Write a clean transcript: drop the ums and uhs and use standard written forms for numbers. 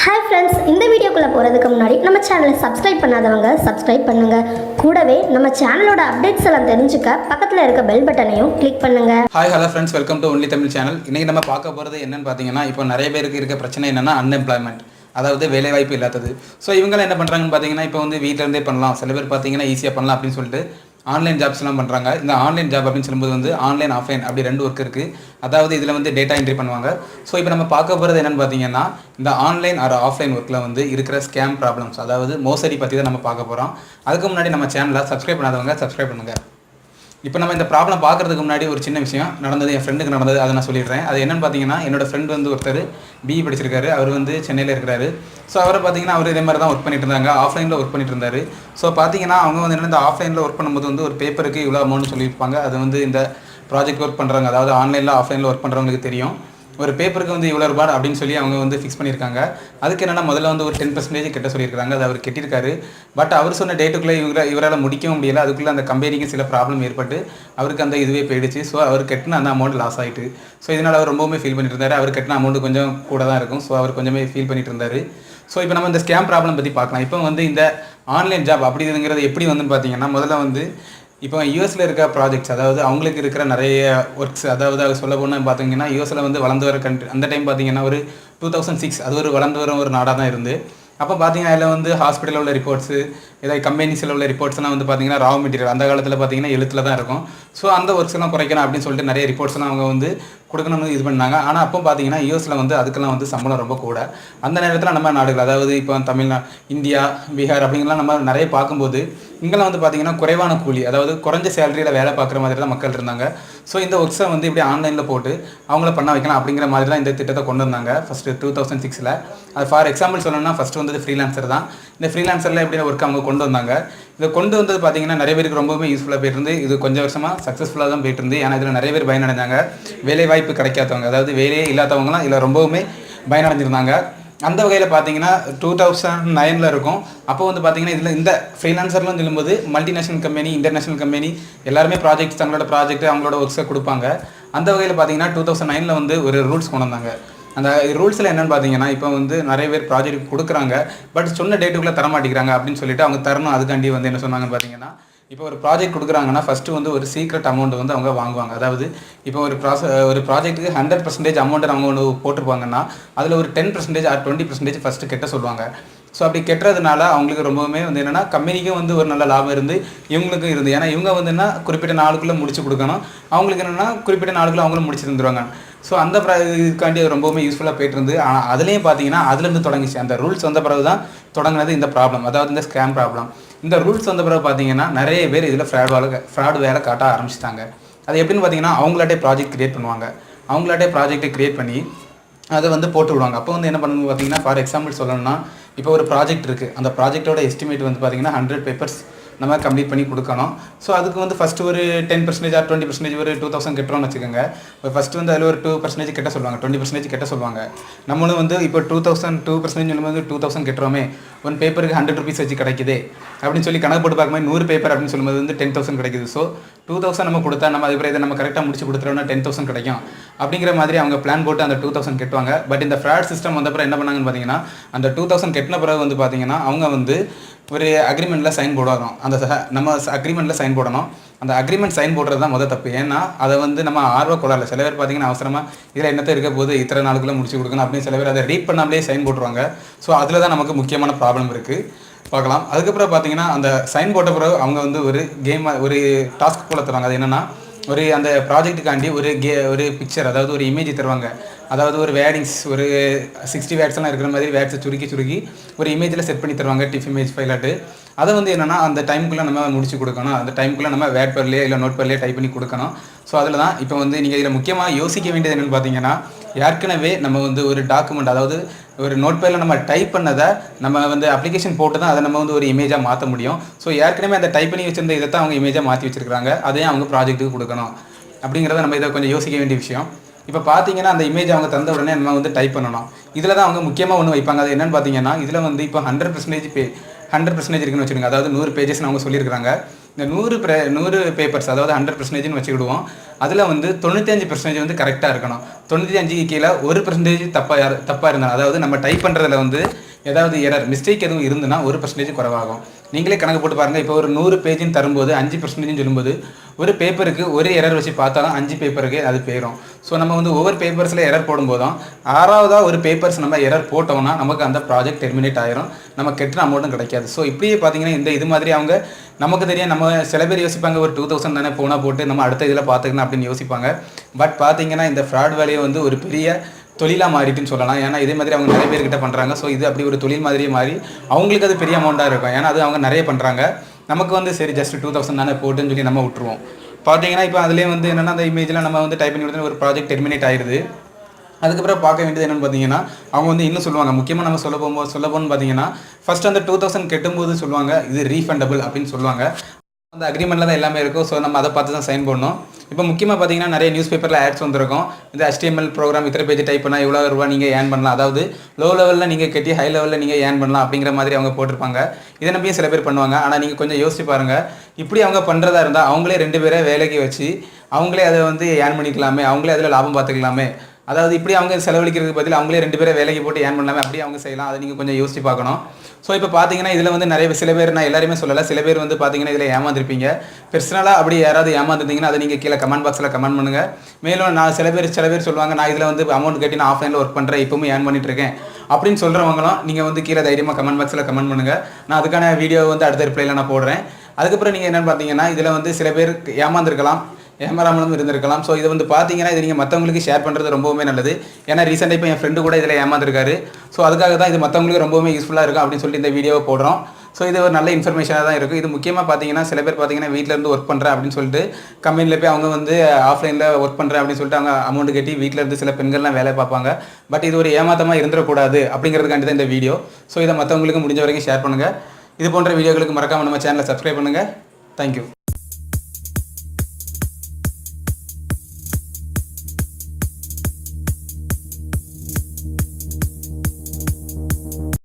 Hi friends, இந்த வீடியோக்குள்ளே போகிறதுக்கு முன்னாடி நம்ம சேனலை சப்ஸ்கிரைப் பண்ணாதவங்க சப்ஸ்கிரைப் பண்ணுங்கள். கூடவே நம்ம சேனலோட அப்டேட்ஸ் எல்லாம் தெரிஞ்சுக்க பக்கத்தில் இருக்க பெல் பட்டனையும் கிளிக் பண்ணுங்கள். Hi hello friends, welcome to only Tamil channel. இன்றைக்கி நம்ம பார்க்க போகிறது என்னென்னு பார்த்தீங்கன்னா, இப்போ நிறைய பேருக்கு இருக்க பிரச்சனை என்னென்னா அன்எம்ப்ளாய்மெண்ட், அதாவது வேலைவாய்ப்பு இல்லாதது. ஸோ இவங்களாம் என்ன பண்ணுறாங்கன்னு பார்த்தீங்கன்னா, இப்போ வந்து வீட்டிலேருந்தே பண்ணலாம், சில பேர் பார்த்தீங்கன்னா ஈஸியாக பண்ணலாம் அப்படின்னு சொல்லிட்டு ஆன்லைன் ஜாப்ஸ்லாம் பண்ணுறாங்க. இந்த ஆன்லைன் ஜாப் அப்படின்னு சொல்லும்போது வந்து ஆன்லைன் ஆஃப்லைன் அப்படி ரெண்டு ஒர்க் இருக்குது. அதாவது இதில் வந்து டேட்டா என்ட்ரி பண்ணுவாங்க. ஸோ இப்போ நம்ம பார்க்க போகிறது என்னென்னு பார்த்தீங்கன்னா, இந்த ஆன்லைன் ஆர் ஆஃப்லைன் ஒர்க்கில் வந்து இருக்கிற ஸ்கேம் ப்ராப்ளம்ஸ், அதாவது மோசடி பற்றி தான் நம்ம பார்க்க போகிறோம். அதுக்கு முன்னாடி நம்ம சேனலை சப்ஸ்கிரைப் பண்ணாதவங்க சப்ஸ்கிரைப் பண்ணுங்கள். இப்போ நம்ம இந்த ப்ராப்ளம் பார்க்குறதுக்கு முன்னாடி ஒரு சின்ன விஷயம் நடந்தது, என் ஃப்ரெண்டுக்கு நடந்தது, அதை நான் சொல்லிடுறேன். அது என்னென்னு பார்த்தீங்கன்னா, என்னோடய ஃப்ரெண்ட் வந்து ஒருத்தர் பிஇ படிச்சிருக்காரு. அவர் வந்து சென்னையில் இருக்கிறாரு. ஸோ அவரை பார்த்தீங்கன்னா அவர் இதே மாதிரி தான் ஒர்க் பண்ணிட்டு இருந்தாங்க, ஆஃப்லைனில் ஒர்க் பண்ணிட்டு இருந்தார். ஸோ பார்த்தீங்கன்னா அவங்க வந்து என்ன, இந்த ஆஃப்லைனில் ஒர்க் பண்ணும்போது வந்து ஒரு பேப்பருக்கு இவ்வளோ அமௌண்ட் சொல்லியிருப்பாங்க. அது வந்து இந்த ப்ராஜெக்ட் ஒர்க் பண்ணுறாங்க, அதாவது ஆன்லைனில் ஆஃப்லைனில் ஒர்க் பண்ணுறவங்களுக்கு தெரியும். ஒரு பேப்பருக்கு வந்து இவ்வளோ ரூபாய் அப்படின்னு சொல்லி அவங்க வந்து ஃபிக்ஸ் பண்ணியிருக்காங்க. அதுக்கு என்னென்னா முதல்ல வந்து ஒரு 10% கட்ட சொல்லியிருக்காங்க. அது அவர் கட்டியிருக்காரு. பட் அவர் சொன்ன டேட்டுக்குள்ளே இவரால் முடிக்கவும் முடியலை. அதுக்குள்ளே அந்த கம்பெனிக்கு சில ப்ராப்ளம் ஏற்பட்டு அவருக்கு அந்த இதுவே போயிடுச்சு. ஸோ அவர் கட்டின அந்த அமௌண்ட் லாஸ் ஆகிட்டு. ஸோ இதனால் அவர் ரொம்பவுமே ஃபீல் பண்ணிட்டு இருந்தார். அவர் கட்டின அமௌண்ட் கொஞ்சம் கூட தான் இருக்கும். ஸோ அவர் கொஞ்சமே ஃபீல் பண்ணிட்டு இருந்தார். ஸோ இப்போ நம்ம இந்த ஸ்கேம் ப்ராப்ளம் பற்றி பார்க்கலாம். இப்போ வந்து இந்த ஆன்லைன் ஜாப் அப்படிங்கிறது எப்படி வந்துன்னு பார்த்தீங்கன்னா, முதல்ல வந்து இப்போ யூஎஸில் இருக்க ப்ராஜெக்ட்ஸ், அதாவது அவங்களுக்கு இருக்கிற நிறைய ஒர்க்ஸ், அதாவது சொல்ல போனால் பார்த்தீங்கன்னா யூஎஸில் வந்து வளர்ந்து வர கண்ட்ரி. அந்த டைம் பார்த்தீங்கன்னா ஒரு 2006, அது ஒரு வளர்ந்து வர ஒரு நாடாக தான் இருந்து. அப்போ பார்த்தீங்கன்னா அதில் வந்து ஹாஸ்பிட்டலில் உள்ள ரிப்போர்ட்ஸு, ஏதாவது கம்பெனிஸில் உள்ள ரிப்போர்ட்ஸ்லாம் வந்து பார்த்தீங்கன்னா ரா மெட்டீரியல் அந்த காலத்தில் பார்த்தீங்கன்னா எழுத்தில் தான் இருக்கும். ஸோ அந்த ஒர்க்ஸ் எல்லாம் குறைக்கணும் அப்படின்னு சொல்லிட்டு நிறைய ரிப்போர்ட்ஸ்லாம் அவங்க வந்து கொடுக்கணும்னு இது பண்ணாங்க. ஆனால் அப்போ பார்த்தீங்கன்னா யூஎஸில் வந்து அதுக்கெல்லாம் வந்து சம்பளம் ரொம்ப கூட. அந்த நேரத்தில் நம்ம நாடுகள், அதாவது இப்போ தமிழ்நாடு, இந்தியா, பீகார் அப்படிங்கலாம் நம்ம நிறைய பார்க்கும்போது இங்கெல்லாம் வந்து பார்த்தீங்கன்னா குறைவான கூலி, அதாவது குறைஞ்ச சேலரியில் வேலை பார்க்குற மாதிரி தான் மக்கள் இருந்தாங்க. ஸோ இந்த ஒர்க்ஸை வந்து இப்படி ஆன்லைனில் போட்டு அவங்கள பண்ண வைக்கலாம் அப்படிங்கிற மாதிரி தான் இந்த திட்டத்தை கொண்டு வந்தாங்க ஃபஸ்ட்டு 2006. அது ஃபார் எக்ஸாம்பிள் சொல்லணும்னா ஃபஸ்ட்டு வந்தது ஃப்ரீலான்சர் தான். இந்த ஃப்ரீலான்சரில் எப்படி ஒர்க் அவங்க கொண்டு வந்தாங்க. இதை கொண்டு வந்தது பார்த்தீங்கன்னா நிறைய பேருக்கு ரொம்பவே யூஸ்ஃபுல்லாக போயிட்டு இருந்து. இது கொஞ்சம் வருஷமாக சக்ஸஸ்ஃபுல்லாக தான் போயிட்டு இருந்து. ஏன்னா இதில் நிறைய பேர் பயனடைஞ்சாங்க. வேலை வாய்ப்பு கிடைக்காதவங்க, அதாவது வேலையே இல்லாதவங்களாம் இதில் ரொம்பவுமே பயனடைஞ்சிருந்தாங்க. அந்த வகையில் பார்த்தீங்கன்னா 2009 இருக்கும். அப்போ வந்து பார்த்தீங்கன்னா இதில் இந்த ஃப்ரீலான்சர்லாம் சொல்லும்போது மல்டிநேஷனல் கம்பெனி, இன்டர்நேஷனல் கம்பெனி எல்லாருமே ப்ராஜெக்ட்ஸ், தங்களோட ப்ராஜெக்ட், அவங்களோட ஒர்க்ஸை கொடுப்பாங்க. அந்த வகையில் பார்த்தீங்கன்னா 2009 வந்து ஒரு ரூல்ஸ் கொண்டு வந்தாங்க. அந்த ரூல்ஸில் என்னென்னு பார்த்தீங்கன்னா, இப்போ வந்து நிறைய பேர் ப்ராஜெக்ட் கொடுக்குறாங்க, பட் சொன்ன டேட்டுக்குள்ளே தரமாட்டேங்கிறாங்க அப்படின்னு சொல்லிட்டு அவங்க தரணும். அதுக்காண்டி வந்து என்ன சொன்னாங்கன்னு பார்த்தீங்கன்னா, இப்போ ஒரு ப்ராஜெக்ட் கொடுக்குறாங்கன்னா ஃபஸ்ட்டு வந்து ஒரு சீக்ரெட் அமௌண்ட் வந்து அவங்க வாங்குவாங்க. அதாவது இப்போ ஒரு ப்ராஜெக்ட்டுக்கு 100% அமௌண்ட்டை அவங்க ஒன்று போட்டிருப்பாங்கன்னா அதில் ஒரு 10% ஆர் 20% ஃபஸ்ட்டு கட்ட சொல்லுவாங்க. ஸோ அப்படி கெட்டுறதுனால அவங்களுக்கு ரொம்பவுமே வந்து என்னென்னா கம்பெனிக்கும் வந்து ஒரு நல்ல லாபம் இருந்து இவங்களுக்கும் இருந்து. ஏன்னா இவங்க வந்து என்ன குறிப்பிட்ட நாளுக்குள்ளே முடிச்சு கொடுக்கணும், அவங்களுக்கு என்னென்னா குறிப்பிட்ட நாளுக்குள்ளே அவங்களும் முடிச்சு தந்துடுவாங்க. ஸோ அந்த இதுக்காண்டி அது ரொம்பவுமே யூஸ்ஃபுல்லாக போய்ட்டு இருந்து. ஆனால் அதுலேயும் பார்த்தீங்கன்னா அதுலேருந்து தொடங்கிச்சு. அந்த ரூல்ஸ் வந்த பிறகு தான் தொடங்கினது இந்த ப்ராப்ளம், அதாவது இந்த ஸ்கேம் ப்ராப்ளம். இந்த ரூல்ஸ் வந்த பிறகு பார்த்தீங்கன்னா நிறைய பேர் இதில் ஃப்ராடு வேலை காட்ட ஆரம்பிச்சிட்டாங்க. அது எப்படின்னு பார்த்தீங்கன்னா, அவங்களாட்டே ப்ராஜெக்ட் க்ரியேட் பண்ணுவாங்க. அவங்களாட்டே ப்ராஜெக்ட்டை க்ரியேட் பண்ணி அதை வந்து போட்டு விடுவாங்க. அப்போ வந்து என்ன பண்ணணும் பார்த்தீங்கன்னா, ஃபார் எக்ஸாம்பிள் சொல்லணும்னா, இப்போ ஒரு ப்ராஜெக்ட் இருக்குது. அந்த ப்ராஜெக்டோட எஸ்டிமேட் வந்து பார்த்தீங்கன்னா 100 பேப்பர்ஸ் நம்ம கம்ப்ளீட் பண்ணி கொடுக்கணும். ஸோ அதுக்கு வந்து ஃபஸ்ட்டு ஒரு 10% ஆர் 20% ஒரு 2000 கட்டுறோம்னு வச்சுக்கோங்க. இப்போ ஃபஸ்ட்டு வந்து அதில் ஒரு 2% கட்ட சொல்லுவாங்க, 20% கட்ட சொல்லுவாங்க. நம்மளும் வந்து இப்போ 2% சொல்லும்போது 2000 கட்டுறோமே, ஒன் பேப்பருக்கு 100 rupees வச்சு கிடைக்குது அப்படின்னு சொல்லி கணக்கு போட்டு பார்க்கும்போது 100 பேப்பர் அப்படின்னு சொல்லும்போது வந்து 10,000 கிடைக்குது. ஸோ 2000 நம்ம கொடுத்தா நம்ம அதுக்கப்புறம் இதை நம்ம கரெக்டாக முடிச்சு கொடுத்துட்டோம்னா 10,000 கிடைக்கும் அப்படிங்கிற மாதிரி அவங்க பிளான் போட்டு அந்த 2000 கட்டுவாங்க. பட் இந்த ஃப்ராட் சிஸ்டம் வந்தப்பறம் என்ன பண்ணாங்கன்னு பார்த்தீங்கன்னா, அந்த 2000 கட்டின பிறகு வந்து பார்த்தீங்கன்னா அவங்க வந்து ஒரு அக்ரிமெண்ட்டில் சைன் போடணும். அந்த நம்ம அக்ரிமெண்ட்டில் சைன் போடணும். அந்த அக்ரிமெண்ட் சைன் போடுறது தான் முதல் தப்பு. ஏன்னா அதை வந்து நம்ம கொள்ளாது. சில பேர் பார்த்தீங்கன்னா அவசரமாக இதில் என்னத்தை இருக்க போது இத்தனை நாளுக்குள்ளே முடிச்சு கொடுக்கணும் அப்படின்னு சில பேர் அதை ரீட் பண்ணாமலே சைன் போட்டுருவாங்க. ஸோ அதில் தான் நமக்கு முக்கியமான ப்ராப்ளம் இருக்குது, பார்க்கலாம். அதுக்கப்புறம் பார்த்தீங்கன்னா அந்த சைன் போட்ட பிறகு அவங்க வந்து ஒரு டாஸ்க் போல தருவாங்க. அது என்னென்னா, அந்த ப்ராஜெக்ட்டுக்காண்டி ஒரு பிக்சர், அதாவது ஒரு இமேஜ் தருவாங்க. அதாவது ஒரு வேர்டிங்ஸ், ஒரு 60 வேர்ட்ஸ்லாம் இருக்கிற மாதிரி வேர்ட்ஸை சுருக்கி ஒரு இமேஜில் செட் பண்ணி தருவாங்க, டிஃப் இமேஜ் ஃபைலாட்டு. அதை வந்து என்னென்னா அந்த டைமுக்குள்ளே நம்ம முடிச்சு கொடுக்கணும். அந்த டைமுக்குள்ளே நம்ம வேர்ட் பேர்லேயே இல்லை நோட் பேர்லேயே டைப் பண்ணி கொடுக்கணும். ஸோ அதில் தான் இப்போ வந்து நீங்கள் இதில் முக்கியமாக யோசிக்க வேண்டியது என்னென்னு பார்த்தீங்கன்னா, ஏற்கனவே நம்ம வந்து ஒரு டாக்குமெண்ட், அதாவது ஒரு நோட் பேரில் நம்ம டைப் பண்ணதை நம்ம வந்து அப்ளிகேஷன் போட்டு தான் அதை நம்ம வந்து ஒரு இமேஜாக மாற்ற முடியும். ஸோ ஏற்கனவே அந்த டைப் பண்ணி வச்சிருந்த இதை தான் அவங்க இமேஜாக மாற்றி வச்சிருக்காங்க. அதையும் அவங்க ப்ராஜெக்ட்டுக்கு கொடுக்கணும் அப்படிங்கிறத நம்ம இதை கொஞ்சம் யோசிக்க வேண்டிய விஷயம். இப்போ பார்த்தீங்கன்னா அந்த இமேஜ் அவங்க தந்த உடனே நம்ம வந்து டைப் பண்ணணும். இதில் தான் அவங்க முக்கியமாக ஒன்று வைப்பாங்க. அது என்னென்னு பார்த்தீங்கன்னா, இதில் வந்து இப்போ 100% 100% இருக்குன்னு வச்சுருங்க. அதாவது 100 பேஜஸ் அவங்க சொல்லியிருக்காங்க. இந்த 100 பேப்பர்ஸ் அதாவது 100%ன்னு வச்சுக்கிடுவோம். அதில் வந்து 95% வந்து கரெக்டாக இருக்கணும். 95க்கு கீழே 1% தப்பாக இருந்தாலும், அதாவது நம்ம டைப் பண்ணுறதுல வந்து ஏதாவது எரர் மிஸ்டேக் எதுவும் இருந்துன்னா 1% குறைவாகும். நீங்களே கணக்கு போட்டு பாருங்கள். இப்போ ஒரு 100 பேஜின்னு தரும்போது 5% சொல்லும்போது ஒரு பேப்பருக்கு ஒரு எரர் வச்சு பார்த்தாலும் 5 பேப்பருக்கு அது போயிடும். ஸோ நம்ம வந்து ஒவ்வொரு பேப்பர்ஸில் எரர் போடும்போதும் 6வதாக ஒரு பேப்பர்ஸ் நம்ம எரர் போட்டோம்னா நமக்கு அந்த ப்ராஜெக்ட் டெர்மினேட் ஆயிரும். நம்ம கெட்டுற அமௌண்ட்டும் கிடைக்காது. ஸோ இப்படியே பார்த்தீங்கன்னா இது மாதிரி அவங்க நமக்கு தெரியும். நம்ம சில பேர் யோசிப்பாங்க ஒரு 2000 தானே போட்டு நம்ம அடுத்த இதில் பார்த்துக்கலாம் அப்படின்னு யோசிப்பாங்க. பட் பார்த்தீங்கன்னா இந்த ஃப்ராட் வேலையை வந்து ஒரு பெரிய தொழிலாக மாறிட்டுன்னு சொல்லலாம். ஏன்னா இதே மாதிரி அவங்க நிறைய பேர்கிட்ட பண்ணுறாங்க. ஸோ இது அப்படி ஒரு தொழில் மாதிரியே மாறி அவங்களுக்கு அது பெரிய அமௌண்ட்டாக இருக்கும். ஏன்னா அது அவங்க நிறைய பண்ணுறாங்க. நமக்கு வந்து சரி ஜஸ்ட் 2000 தானே போட்டுன்னு சொல்லி நம்ம விட்டுருவோம். பார்த்தீங்கன்னா இப்போ அதிலே வந்து என்னென்னா அந்த இமேஜில் நம்ம வந்து டைப் பண்ணி கொடுத்து ஒரு ப்ராஜெக்ட் டெர்மினேட் ஆயிடுது. அதுக்கப்புறம் பார்க்க வேண்டியது என்னென்னு பார்த்தீங்கன்னா அவங்க வந்து இன்னும் சொல்லுவாங்க. முக்கியமாக நம்ம சொல்ல போகணும்னு பார்த்தீங்கன்னா ஃபஸ்ட் அந்த 2000 கெட்டும்போது சொல்லுவாங்க இது ரீஃபண்டபிள் அப்படின்னு சொல்லுவாங்க. அந்த அக்ரிமெண்ட்டில் தான் எல்லாமே இருக்கும். ஸோ நம்ம அதை பார்த்து தான் சைன் பண்ணணும். இப்போ முக்கியமாக பார்த்தீங்கன்னா நிறைய நியூஸ் பேப்பரில் ஆட்ஸ் வந்திருக்கும். இந்த HTML ப்ரோக்ராம் இத்தனை பேஜ் டைப் பண்ணால் எவ்வளோ ரூபா நீங்கள் ஏர்ன் பண்ணலாம், அதாவது லோ லெவலில் நீங்கள் கட்டி ஹை லெவலில் நீங்கள் ஏர்ன் பண்ணலாம் அப்படிங்கிற மாதிரி அவங்க போட்டிருப்பாங்க. இதை நம்பியும் சில பேர் பண்ணுவாங்க. ஆனால் நீங்கள் கொஞ்சம் யோசிச்சு பாருங்கள். இப்படி அவங்க பண்ணுறதா இருந்தால் அவங்களே 2 பேரை வேலைக்கு வச்சு அவங்களே அதை வந்து ஏர்ன் பண்ணிக்கலாமே, அவங்களே அதில் லாபம் பார்த்துக்கலாமே. அதாவது இப்படி அவங்க செலவழிக்கிறதுக்கு பதில் அவங்களே 2 பேரை வேலைக்கு போட்டு ஏர்ன் பண்ணலாமே, அப்படியே அவங்க செய்யலாம். அதை நீங்கள் கொஞ்சம் யோசிச்சு பார்க்கணும். ஸோ இப்போ பார்த்தீங்கன்னா இதில் வந்து சில பேர், நான் எல்லாருமே சொல்லலை, சில பேர் வந்து பார்த்தீங்கன்னா இதில் ஏமாந்துருப்பீங்க. பர்சனலாக அப்படி யாராவது ஏமாந்துருந்தீங்கன்னா அதை நீங்கள் கீழே கமெண்ட் பாக்ஸில் கமெண்ட் பண்ணுங்கள். மேலும் நான் சில பேர் சொல்லுவாங்க நான் இதில் வந்து அமௌண்ட் கட்டி நான் ஆஃப்லைனில் ஒர்க் பண்ணுறேன், இப்போவும் ஏர்ன் பண்ணிட்டுருக்கேன் அப்படின்னு சொல்கிறவங்களும் நீங்கள் வந்து கீழே தைரியமாக கமெண்ட் பாக்ஸில் கமெண்ட் பண்ணுங்கள். நான் அதுக்கான வீடியோ வந்து அடுத்த ரிப்ளைல நான் போடுறேன். அதுக்கப்புறம் நீங்கள் என்னென்னு பார்த்தீங்கன்னா இதில் வந்து சில பேர் ஏமாந்துருக்கலாம், ஏமாறாமலும் இருந்திருக்கலாம். ஸோ இதை வந்து பார்த்தீங்கன்னா இது நீங்கள் மற்றவங்களுக்கு ஷேர் பண்ணுறது ரொம்பவுமே நல்லது. ஏன்னா ரீசெண்டாக இப்போ என் ஃப்ரெண்டு கூட இதில் ஏமாந்துருக்காரு. ஸோ அதுக்காக தான் இது மற்றவங்களுக்கு ரொம்பவுமே யூஸ்ஃபுல்லாக இருக்கும் அப்படின்னு சொல்லிட்டு இந்த வீடியோவை போடுறோம். ஸோ இது ஒரு நல்ல இன்ஃபர்மேஷனாக தான் இருக்குது. இது முக்கியமாக பார்த்தீங்கன்னா சில பேர் பார்த்தீங்கன்னா வீட்டிலேருந்து ஒர்க் பண்ணுறேன் அப்படின்னு சொல்லிட்டு கம்பெனியில் போய் அவங்க வந்து ஆஃப்லைனில் ஒர்க் பண்ணுறேன் அப்படின்னு சொல்லிட்டு அவங்க அமௌண்ட் கட்டி வீட்டிலேருந்து சில பெண்கள்லாம் வேலை பார்ப்பாங்க. பட் இது ஒரு ஏமாத்தமாக இருந்துடக்கூடாது அப்படிங்கிறதுக்காண்டி தான் இந்த வீடியோ. ஸோ இதை மற்றவங்களுக்கு முடிஞ்ச வரைக்கும் ஷேர் பண்ணுங்கள். இது போன்ற வீடியோக்களுக்கு மறக்காமல் நம்ம சேனலை சப்ஸ்கிரைப் பண்ணுங்கள். தேங்க்யூ.